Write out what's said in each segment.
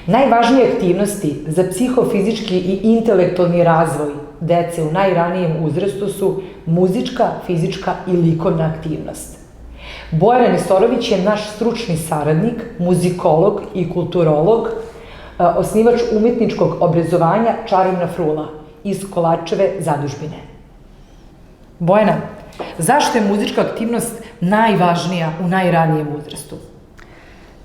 Najvažnije aktivnosti za psihofizički i intelektualni razvoj dece u najranijem uzrastu su muzička, fizička i likovna aktivnost. Bojana Nestorović je naš stručni saradnik, muzikolog i kulturolog, osnivač umetničkog obrazovanja Čarobna frula iz Kolarčeve zadužbine. Bojana, zašto je muzička aktivnost najvažnija u najranijem uzrastu?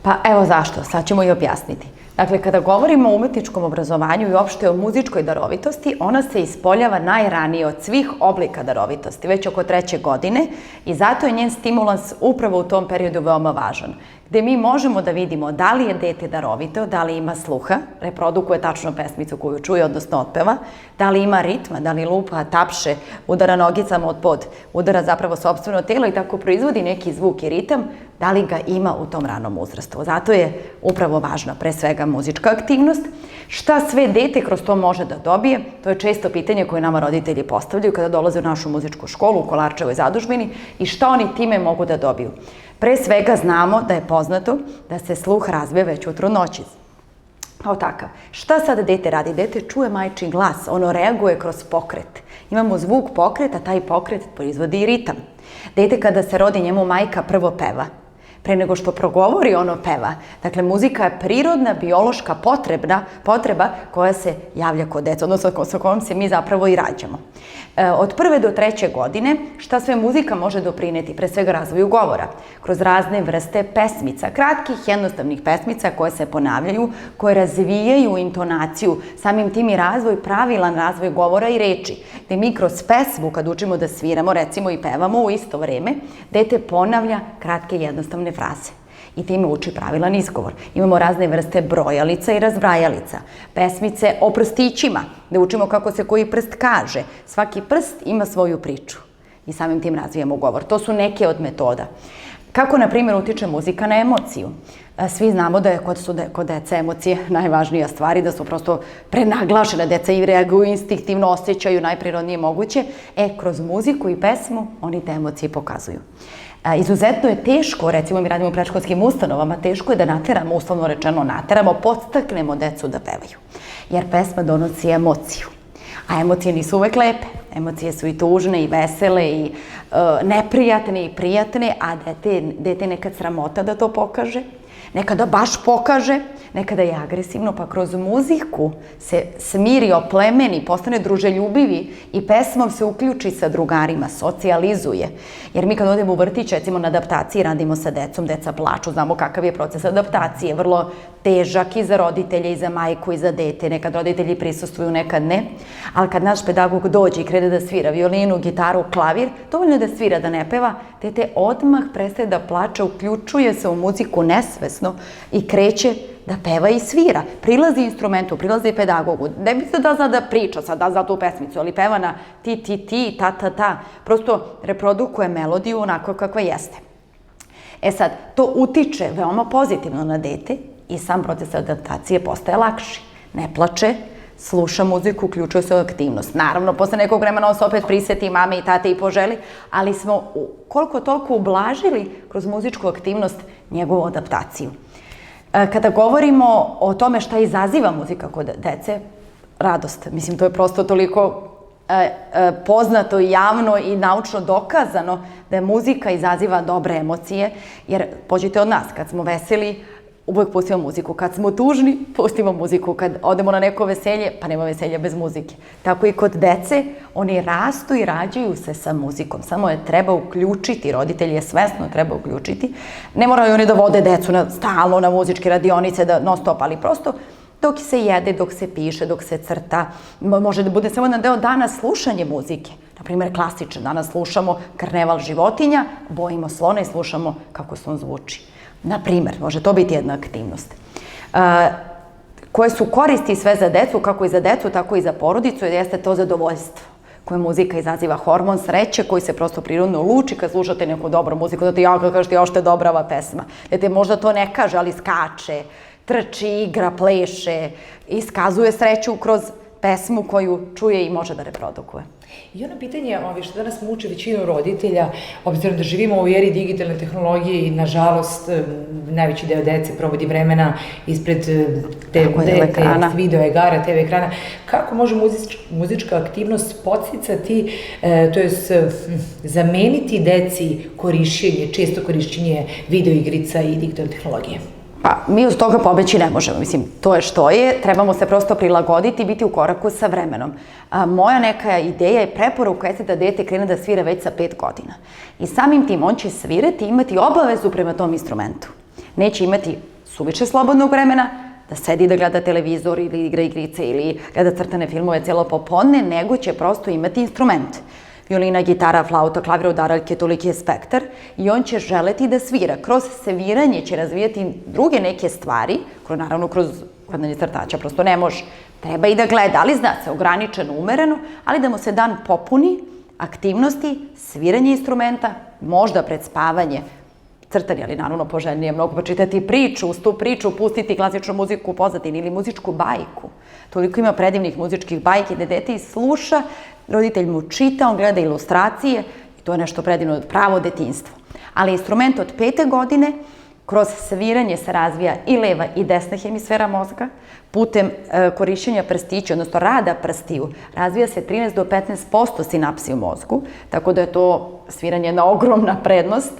Pa evo zašto, sad ćemo i objasniti. Dakle, kada govorimo o umetničkom obrazovanju i uopšte o muzičkoj darovitosti, ona se ispoljava najranije od svih oblika darovitosti, već oko 3. godine, i zato je njen stimulans upravo u tom periodu veoma važan, gde mi možemo da vidimo da li je dete darovito, da li ima sluha, reprodukuje tačno pesmicu koju čuje, odnosno otpeva, da li ima ritma, da li lupa, tapše, udara nogicama od pod, udara zapravo sopstveno telo i tako proizvodi neki zvuk i ritam, da li ga ima u tom ranom uzrastu. Zato je upravo važna pre svega muzička aktivnost. Šta sve dete kroz to može da dobije? To je često pitanje koje nama roditelji postavljaju kada dolaze u našu muzičku školu u Kolarčevoj zadužbini i šta oni time mogu da dobiju. Pre svega znamo da je poznato da se sluh razvija već u trudnoći. Kao takav. Šta sad dete radi? Dete čuje majčin glas, ono reaguje kroz pokret. Imamo zvuk pokreta, taj pokret proizvodi i ritam. Dete kada se rodi, njemu majka prvo peva. Pre nego što progovori, ono peva. Dakle, muzika je prirodna, biološka potreba koja se javlja kod deca, odnosno sa kojom se mi zapravo i rađamo. Od 1. do 3. godine, šta sve muzika može doprineti? Pre svega razvoju govora, kroz razne vrste pesmica, kratkih, jednostavnih pesmica koje se ponavljaju, koje razvijaju intonaciju, samim tim i pravilan razvoj govora i reči. Gde mi kroz pesmu, kad učimo da sviramo, recimo i pevamo u isto vreme, dete ponavlja kratke, jednostavne fraze i time uči pravilan izgovor. Imamo razne vrste brojalica i razbrajalica, pesmice o prstićima, da učimo kako se koji prst kaže. Svaki prst ima svoju priču i samim tim razvijamo govor. To su neke od metoda. Kako, na primjer, utiče muzika na emociju? Svi znamo da je kod dece emocije najvažnija stvar i da su prosto prenaglašene. Deca i reaguju instinktivno, osjećaju najprirodnije moguće. Kroz muziku i pesmu oni te emocije pokazuju. Izuzetno je teško, recimo mi radimo u predškolskim ustanovama, teško je da nateramo, uslovno rečeno nateramo, podstaknemo decu da pevaju. Jer pesma donosi emociju. A emocije nisu uvek lepe. Emocije su i tužne, i vesele, i neprijatne, i prijatne, a dete nekad sramota da to pokaže, nekada baš pokaže, nekada je agresivno, pa kroz muziku se smiri, oplemeni, postane druželjubivi i pesmom se uključi sa drugarima, socijalizuje. Jer mi kad odemo u vrtić, recimo na adaptaciji, radimo sa decom, deca plaču, znamo kakav je proces adaptacije, vrlo težak i za roditelje, i za majku, i za dete. Nekad roditelji prisustvuju, nekad ne. Ali kad naš pedagog dođe i krene da svira violinu, gitaru, klavir, dovoljno je da svira, da ne peva, dete odmah prestaje da plače, uključuje se u muziku nesvesno i kreće da peva i svira. Prilazi instrumentu, prilazi pedagogu. Ne mislite da zna da priča sad, da zna tu pesmicu, ali peva na ti, ti, ti, ta, ta, ta. Prosto reprodukuje melodiju onako kakva jeste. Sad, to utiče veoma pozitivno na dete i sam proces adaptacije postaje lakši. Ne plače, sluša muziku, uključuje se u aktivnost. Naravno, posle nekog vremena on se opet priseti mame i tate i poželi, ali smo koliko toliko ublažili kroz muzičku aktivnost njegovu adaptaciju. Kada govorimo o tome šta izaziva muzika kod dece, radost. Mislim, to je prosto toliko poznato i javno i naučno dokazano da muzika izaziva dobre emocije, jer pođite od nas, kad smo veseli, uvek pustimo muziku. Kad smo tužni, pustimo muziku. Kad odemo na neko veselje, pa nema veselja bez muzike. Tako i kod dece, oni rastu i rađaju se sa muzikom. Samo je treba uključiti, roditelji je svesno treba uključiti. Ne moraju oni da vode decu stalno na muzičke radionice, da non stop, ali prosto dok se jede, dok se piše, dok se crta, može da bude samo jedan deo dana slušanje muzike. Naprimjer, klasičan, danas slušamo Karneval životinja, bojimo slona i slušamo kako slon zvuči. Naprimjer, može to biti jedna aktivnost. Koje su koristi sve za decu, kako i za decu, tako i za porodicu, jeste to zadovoljstvo koje muzika izaziva hormon sreće koji se prosto prirodno luči kad slušate neku dobru muziku, da ti jako kažete još te dobra ova pesma. Dete možda to ne kaže, ali skače, trči, igra, pleše, iskazuje sreću kroz pesmu koju čuje i može da reprodukuje. I ono pitanje što danas muči većinu roditelja, obzirom da živimo u eri digitalne tehnologije i nažalost najveći deo dece provodi vremena ispred video igara, TV ekrana, kako može muzička aktivnost podsticati, to jest zameniti deci često korišćenje video igrica i digitalne tehnologije? Pa, mi od toga pobeći ne možemo, mislim, to je što je, trebamo se prosto prilagoditi i biti u koraku sa vremenom. Moja neka ideja i preporuka jeste da dete krene da svira već sa 5 godina. I samim tim on će svirati i imati obavezu prema tom instrumentu. Neće imati suviše slobodnog vremena, da sedi da gleda televizor ili igra igrice ili gleda crtane filmove cijelo popodne, nego će prosto imati instrument. Violina, gitara, flauta, klavir, udaraljke, toliki je spektar i on će želeti da svira. Kroz sviranje će razvijati druge neke stvari, naravno kroz hvatanje crtača, prosto ne može. Treba i da gleda, ali zna se, ograničeno, umereno, ali da mu se dan popuni aktivnosti, sviranje instrumenta, možda pred spavanje, crtanje, ali naravno poželjnije mnogo počitati priču, uz tu priču pustiti klasičnu muziku u pozadini ili muzičku bajku. Toliko ima predivnih muzičkih bajki da dete i sluša, roditelj mu čita, on gleda ilustracije i to je nešto predivno, pravo detinjstvo. Ali instrument od 5. godine, kroz sviranje se razvija i leva i desna hemisfera mozga, putem korišćenja prstića, odnosno rada prstiju, razvija se 13 do 15% sinapsi u mozgu, tako da je to sviranje jedna ogromna prednost.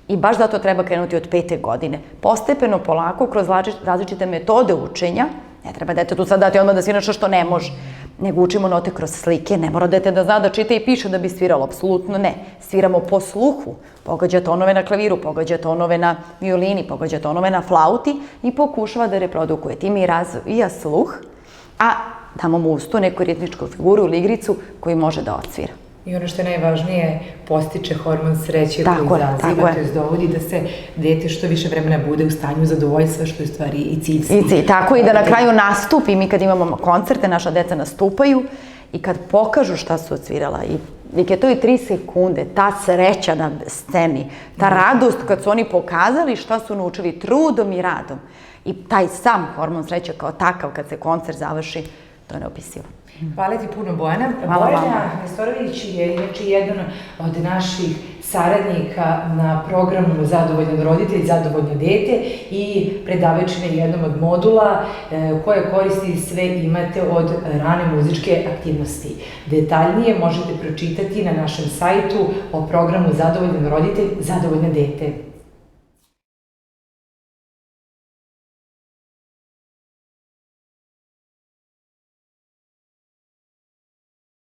I baš zato treba krenuti od 5. godine. Postepeno, polako, kroz različite metode učenja, ne treba dete tu sad dati odmah da svira nešto što ne može, nego učimo note kroz slike, ne mora dete da zna da čita i piše da bi sviralo, apsolutno ne. Sviramo po sluhu, pogađa tonove na klaviru, pogađa tonove na violini, pogađa tonove na flauti i pokušava da reprodukuje. Time razvija sluh, a damo mu uz to neku ritmičku figuru ili igricu koju može da odsvira. I ono što je najvažnije, postiče hormon sreće koji izaziva, to je dovodi da se dete što više vremena bude u stanju zadovoljstva, što je u stvari i cilj. Tako i da na kraju nastupi, mi kad imamo koncerte, naša deca nastupaju i kad pokažu šta su odsvirala i je to i 3 sekunde, ta sreća na sceni, ta radost kad su oni pokazali šta su naučili trudom i radom i taj sam hormon sreće kao takav kad se koncert završi, to je neopisivo. Hvala ti puno, Bojana. Bojana Nestorović je inače jedan od naših saradnika na programu Zadovoljan roditelj, zadovoljno dete i predavačina jednom od modula koje koristi sve imate od rane muzičke aktivnosti. Detaljnije možete pročitati na našem sajtu o programu Zadovoljan roditelj, zadovoljno dete.